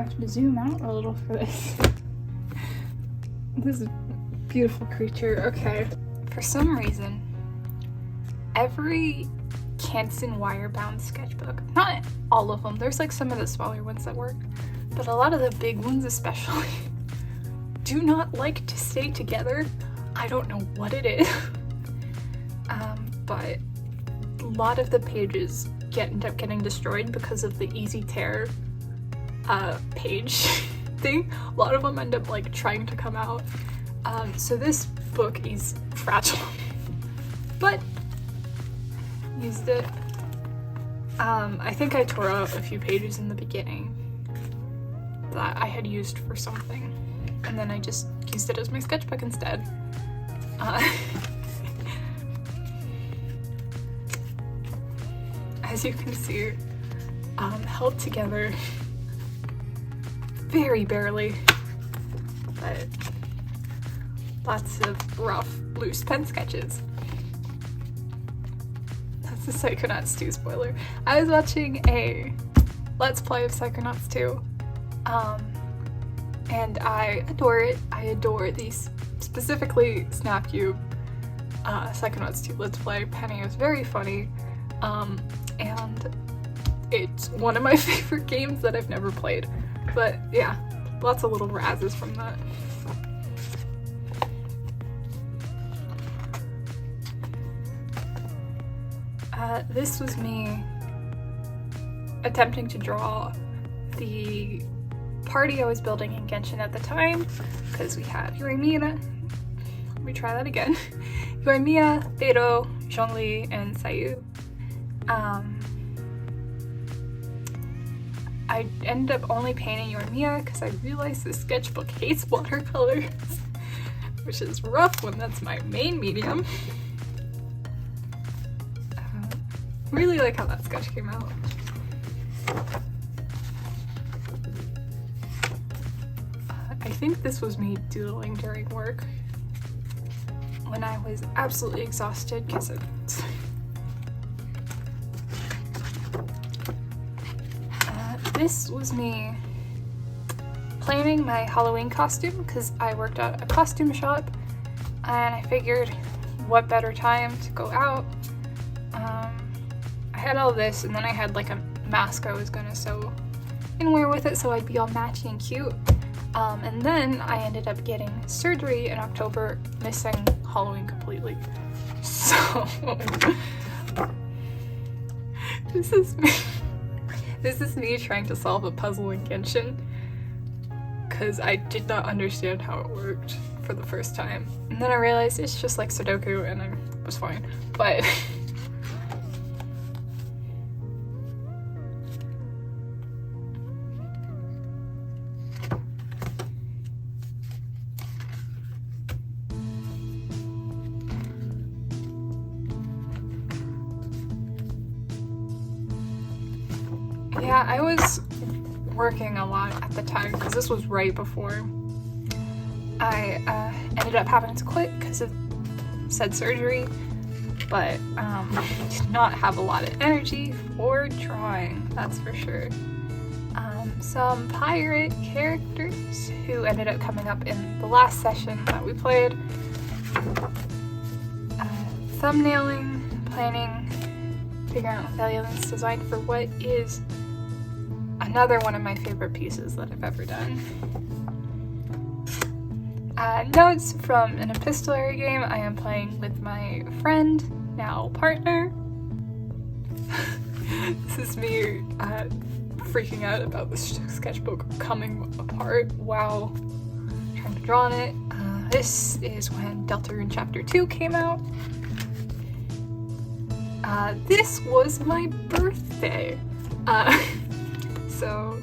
have to zoom out a little for this. This is a beautiful creature. Okay. For some reason, every Canson wire-bound sketchbook, not all of them, there's like some of the smaller ones that work, but a lot of the big ones especially, do not like to stay together. I don't know what it is. But a lot of the pages end up getting destroyed because of the easy tear page thing. A lot of them end up like trying to come out. So this book is fragile, but used it. I think I tore out a few pages in the beginning that I had used for something, and then I just used it as my sketchbook instead. As you can see, held together very barely, but lots of rough, loose pen sketches. That's the Psychonauts 2 spoiler. I was watching a Let's Play of Psychonauts 2, and I adore it. I adore these, specifically Snapcube Psychonauts 2 Let's Play. Penny is very funny, and it's one of my favorite games that I've never played. But yeah, lots of little razzes from that. This was me attempting to draw the party I was building in Genshin at the time, because we had Yoimiya, let me try that again, Yoimiya, Beidou, Zhongli, and Sayu. I ended up only painting Yoimiya because I realized the sketchbook hates watercolors, which is rough when that's my main medium. Really like how that sketch came out. I think this was me doodling during work when I was absolutely exhausted because this was me planning my Halloween costume because I worked at a costume shop and I figured what better time to go out. I had all this, and then I had like a mask I was gonna sew and wear with it so I'd be all matchy and cute. And then I ended up getting surgery in October, missing Halloween completely. So this is me trying to solve a puzzle in Genshin because I did not understand how it worked for the first time. And then I realized it's just like Sudoku and I was fine. But yeah, I was working a lot at the time because this was right before I ended up having to quit because of said surgery, but did not have a lot of energy for drawing, that's for sure. Some pirate characters who ended up coming up in the last session that we played. Thumbnailing, planning, figuring out the elements design for what is another one of my favorite pieces that I've ever done. Notes from an epistolary game I am playing with my friend, now partner. This is me freaking out about the sketchbook coming apart while trying to draw on it. This is when Deltarune Chapter 2 came out. This was my birthday. So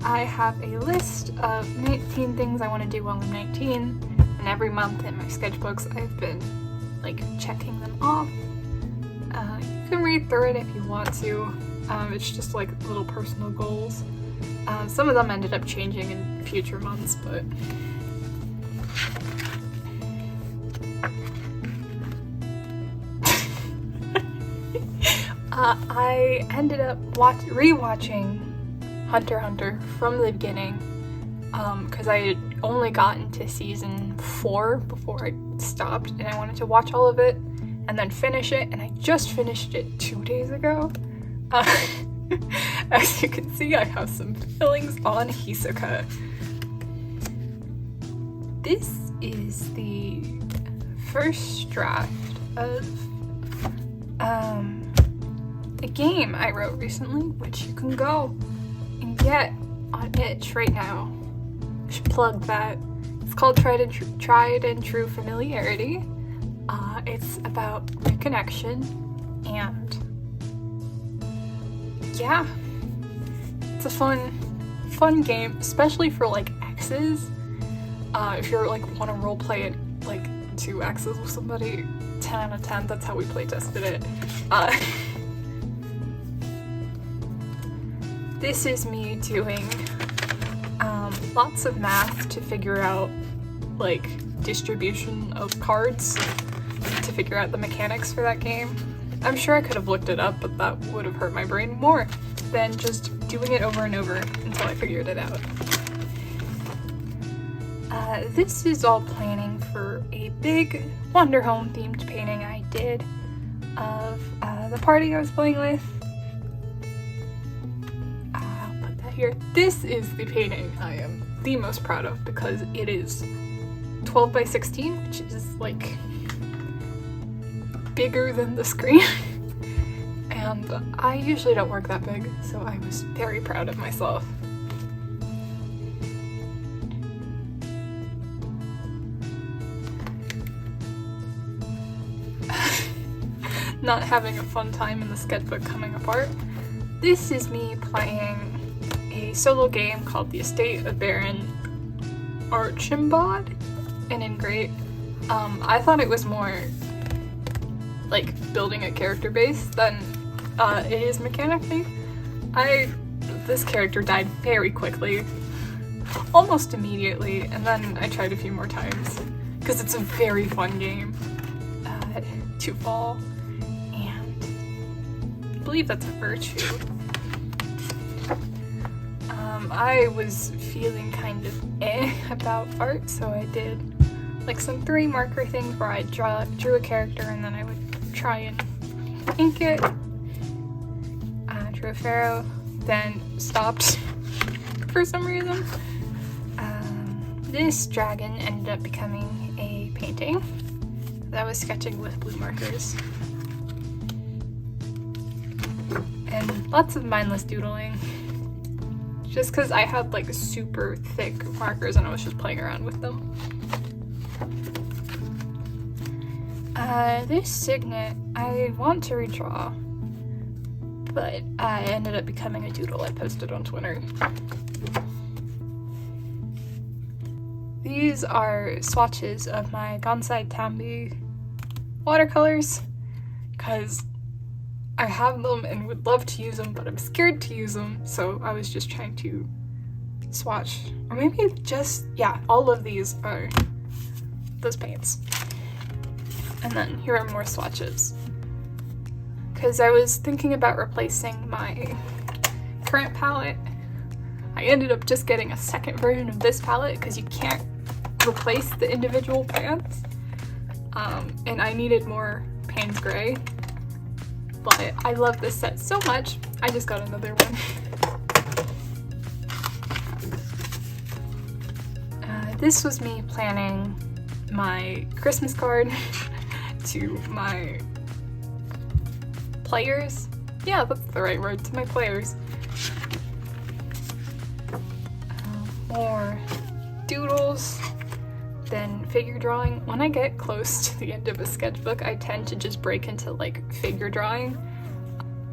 I have a list of 19 things I want to do while I'm 19, and every month in my sketchbooks I've been like checking them off. You can read through it if you want to. It's just like little personal goals. Some of them ended up changing in future months, but I ended up rewatching Hunter x Hunter from the beginning, because I had only gotten to season 4 before I stopped, and I wanted to watch all of it and then finish it, and I just finished it 2 days ago. As you can see, I have some feelings on Hisoka. This is the first draft of a game I wrote recently, which you can go and get on itch right now. I should plug that. It's called Tried and True Familiarity. It's about reconnection, and yeah, it's a fun game, especially for like exes. If you're like want to roleplay it like 2 exes with somebody, 10 out of 10. That's how we play tested it. This is me doing lots of math to figure out like distribution of cards to figure out the mechanics for that game. I'm sure I could have looked it up, but that would have hurt my brain more than just doing it over and over until I figured it out. This is all planning for a big Wonder Home themed painting I did of the party I was playing with. I'll put that here. This is the painting I am the most proud of because it is 12 by 16, which is like bigger than the screen. And I usually don't work that big, so I was very proud of myself. Not having a fun time in the sketchbook coming apart. This is me playing a solo game called The Estate of Baron Archimbald and Ingrate. I thought it was more like building a character base than it is mechanically. This character died very quickly, almost immediately, and then I tried a few more times because it's a very fun game to fall. I believe that's a virtue. I was feeling kind of about art, so I did like some 3 marker things where I drew a character and then I would try and ink it. Drew a pharaoh, then stopped for some reason. This dragon ended up becoming a painting that I was sketching with blue markers. And lots of mindless doodling. Just because I had like super thick markers and I was just playing around with them. This signet I want to redraw, but I ended up becoming a doodle I posted on Twitter. These are swatches of my Gansai Tambi watercolors, because I have them and would love to use them, but I'm scared to use them, so I was just trying to swatch. Or maybe just, yeah, all of these are those paints. And then here are more swatches. Because I was thinking about replacing my current palette. I ended up just getting a second version of this palette because you can't replace the individual pans. And I needed more Payne's Gray. But I love this set so much, I just got another one. This was me planning my Christmas card to my players. Yeah, that's the right word, to my players. More doodles, then figure drawing. When I get close to the end of a sketchbook, I tend to just break into like figure drawing,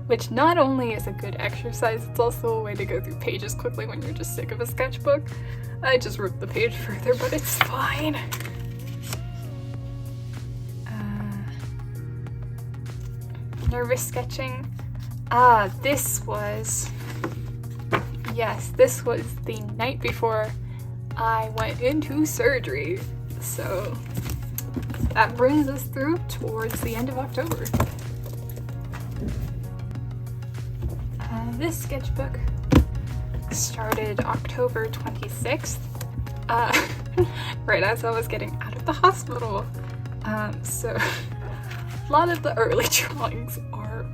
which not only is a good exercise, it's also a way to go through pages quickly when you're just sick of a sketchbook. I just ripped the page further, but it's fine. Nervous sketching. This was the night before I went into surgery. So that brings us through towards the end of October. This sketchbook started October 26th, right as I was getting out of the hospital. So a lot of the early drawings are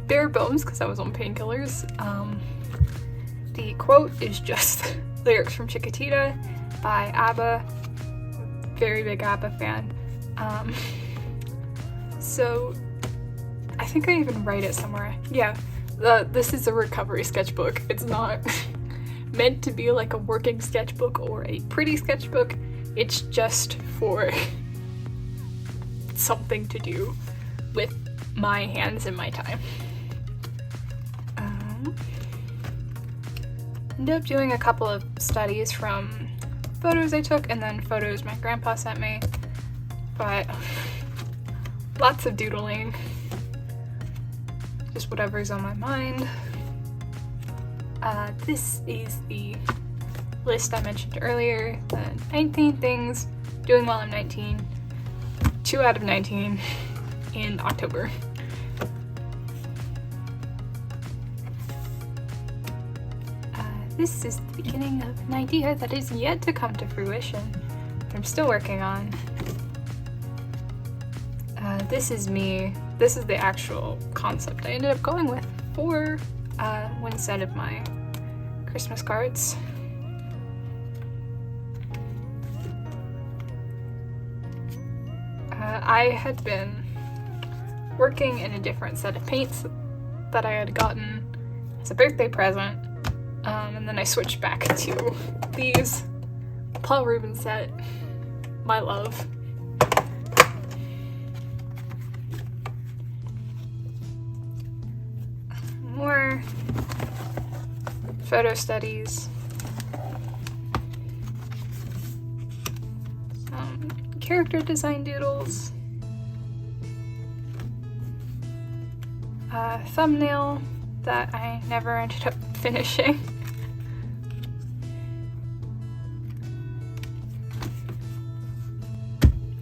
bare bones because I was on painkillers. The quote is just lyrics from Chiquitita by ABBA. Very big ABBA fan. So I think I even write it somewhere. Yeah, this is a recovery sketchbook. It's not meant to be like a working sketchbook or a pretty sketchbook. It's just for something to do with my hands and my time. Ended up doing a couple of studies from photos I took and then photos my grandpa sent me, but lots of doodling, just whatever's on my mind. This is the list I mentioned earlier, the 19 things doing while I'm 19, 2 out of 19 in October. This is the beginning of an idea that is yet to come to fruition, but I'm still working on. This is me. This is the actual concept I ended up going with for one set of my Christmas cards. I had been working in a different set of paints that I had gotten as a birthday present. And then I switched back to these. Paul Rubens set, my love. More photo studies. Some character design doodles. A thumbnail that I never ended up finishing.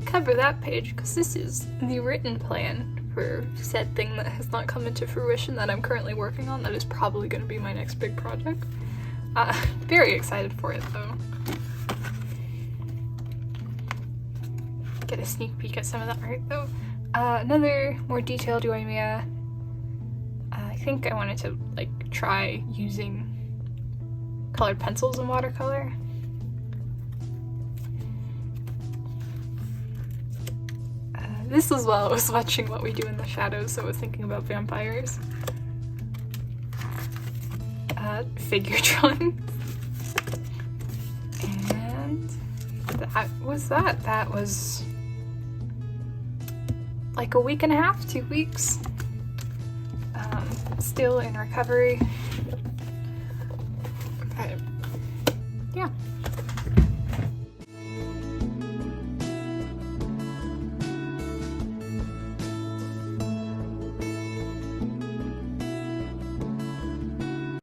Cover that page because this is the written plan for said thing that has not come into fruition that I'm currently working on. That is probably going to be my next big project. Very excited for it though. Get a sneak peek at some of the art though. Another more detailed Yoimiya. I think I wanted to like try using colored pencils and watercolor. This was while I was watching What We Do in the Shadows, so I was thinking about vampires. Figure drawing. And that was that. That was like a week and a half, 2 weeks. Still in recovery. But yeah.